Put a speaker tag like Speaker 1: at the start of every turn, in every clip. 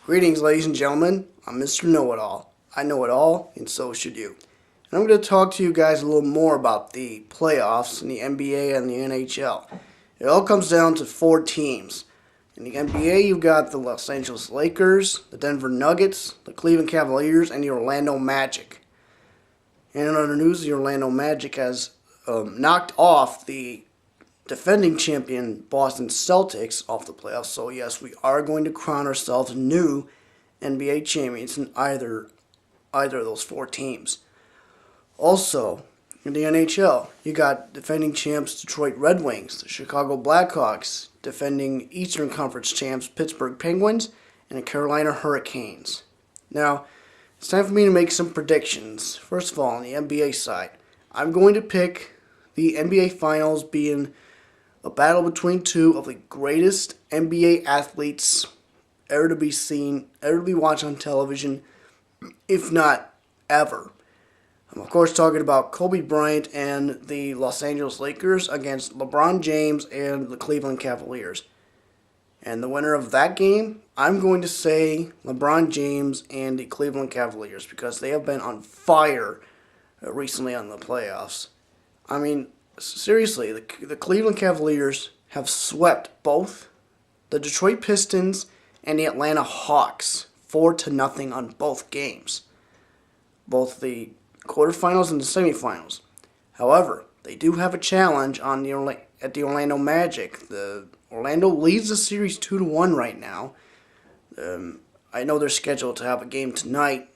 Speaker 1: Greetings, ladies and gentlemen. I'm Mr. Know-It-All. I know it all, and so should you. And I'm going to talk to you guys a little more about the playoffs in the NBA and the NHL. It all comes down to 4 teams. In the NBA, you've got the Los Angeles Lakers, the Denver Nuggets, the Cleveland Cavaliers, and the Orlando Magic. And in other news, the Orlando Magic has knocked off the defending champion Boston Celtics off the playoffs. So yes, we are going to crown ourselves new NBA champions in either of those 4 teams. Also, in the NHL, you got defending champs Detroit Red Wings, the Chicago Blackhawks, defending Eastern Conference champs Pittsburgh Penguins, and the Carolina Hurricanes. Now, it's time for me to make some predictions. First of all, on the NBA side, I'm going to pick the NBA Finals being a battle between 2 of the greatest NBA athletes ever to be seen, ever to be watched on television, if not ever. I'm of course talking about Kobe Bryant and the Los Angeles Lakers against LeBron James and the Cleveland Cavaliers. And the winner of that game, I'm going to say LeBron James and the Cleveland Cavaliers, because they have been on fire recently on the playoffs. I mean, seriously, the Cleveland Cavaliers have swept both the Detroit Pistons and the Atlanta Hawks 4-0 on both games, both the quarterfinals and the semifinals. However, they do have a challenge at the Orlando Magic. The Orlando leads the series 2-1 right now. I know they're scheduled to have a game tonight,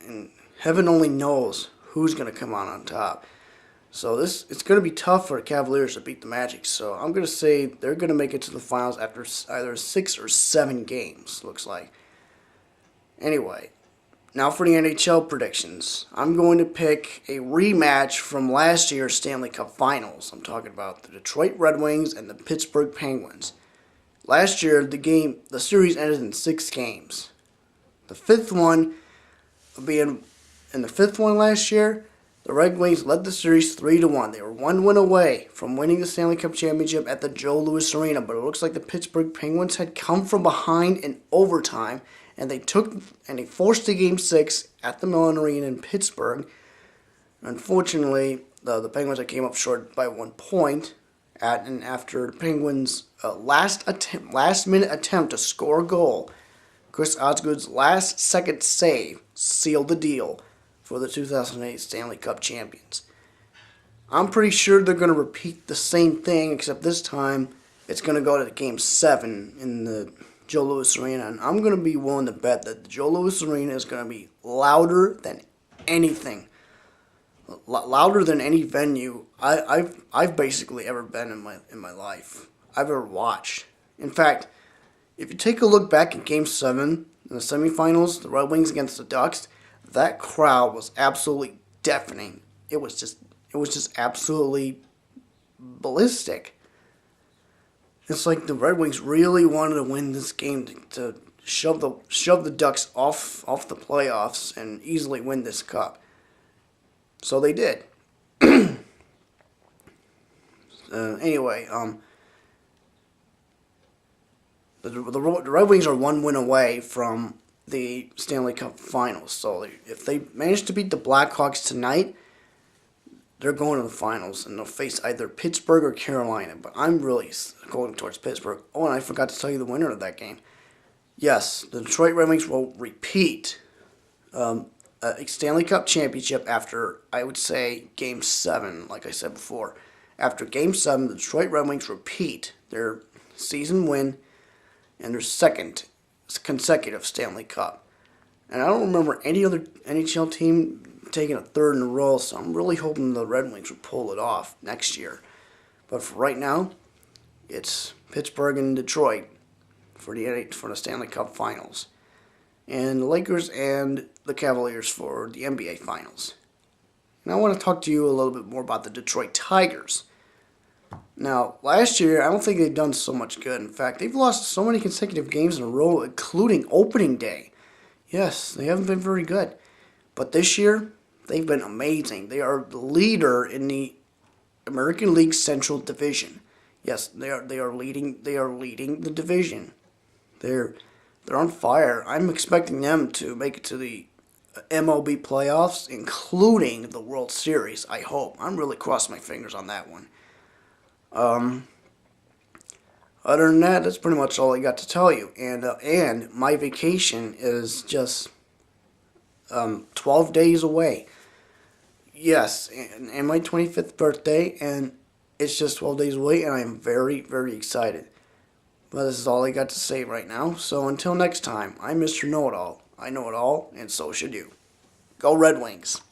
Speaker 1: and heaven only knows who's going to come out on top. So it's going to be tough for the Cavaliers to beat the Magic. So I'm going to say they're going to make it to the finals after either 6 or 7 games, looks like. Anyway, now for the NHL predictions. I'm going to pick a rematch from last year's Stanley Cup Finals. I'm talking about the Detroit Red Wings and the Pittsburgh Penguins. Last year, the series ended in 6 games. The fifth one last year, the Red Wings led the series 3-1. They were 1 win away from winning the Stanley Cup Championship at the Joe Louis Arena, but it looks like the Pittsburgh Penguins had come from behind in overtime, and they forced a Game 6 at the Mellon Arena in Pittsburgh. Unfortunately, the Penguins came up short by 1 point, and after the Penguins' last-minute attempt to score a goal, Chris Osgood's last-second save sealed the deal for the 2008 Stanley Cup champions. I'm pretty sure they're going to repeat the same thing, except this time it's going to go to Game 7 in the Joe Louis Arena, and I'm going to be willing to bet that the Joe Louis Arena is going to be louder than anything, louder than any venue I've basically ever been in my life, I've ever watched. In fact, if you take a look back at Game 7 in the semifinals, the Red Wings against the Ducks, that crowd was absolutely deafening. It was just absolutely ballistic. It's like the Red Wings really wanted to win this game to shove the Ducks off the playoffs and easily win this cup. So they did. Anyway, the Red Wings are 1 win away from the Stanley Cup Finals. So if they manage to beat the Blackhawks tonight, they're going to the finals, and they'll face either Pittsburgh or Carolina. But I'm really going towards Pittsburgh. Oh, and I forgot to tell you the winner of that game. Yes, the Detroit Red Wings will repeat a Stanley Cup championship after, I would say, Game 7, like I said before. After Game 7, the Detroit Red Wings repeat their season win and their second consecutive Stanley Cup. And I don't remember any other NHL team taking a third in a row, so I'm really hoping the Red Wings will pull it off next year. But for right now, it's Pittsburgh and Detroit for the Stanley Cup Finals, and the Lakers and the Cavaliers for the NBA Finals. And I want to talk to you a little bit more about the Detroit Tigers. Now, last year, I don't think they've done so much good. In fact, they've lost so many consecutive games in a row, including opening day. Yes, they haven't been very good. But this year, they've been amazing. They are the leader in the American League Central Division. Yes, they are leading the division. They're They're on fire. I'm expecting them to make it to the MLB playoffs, including the World Series, I hope. I'm really crossing my fingers on that one. Other than that, that's pretty much all I got to tell you. And my vacation is just 12 days away. Yes, and my 25th birthday, and it's just 12 days away, and I am very, very excited. But this is all I got to say right now. So until next time, I'm Mr. Know-It-All. I know it all, and so should you. Go Red Wings.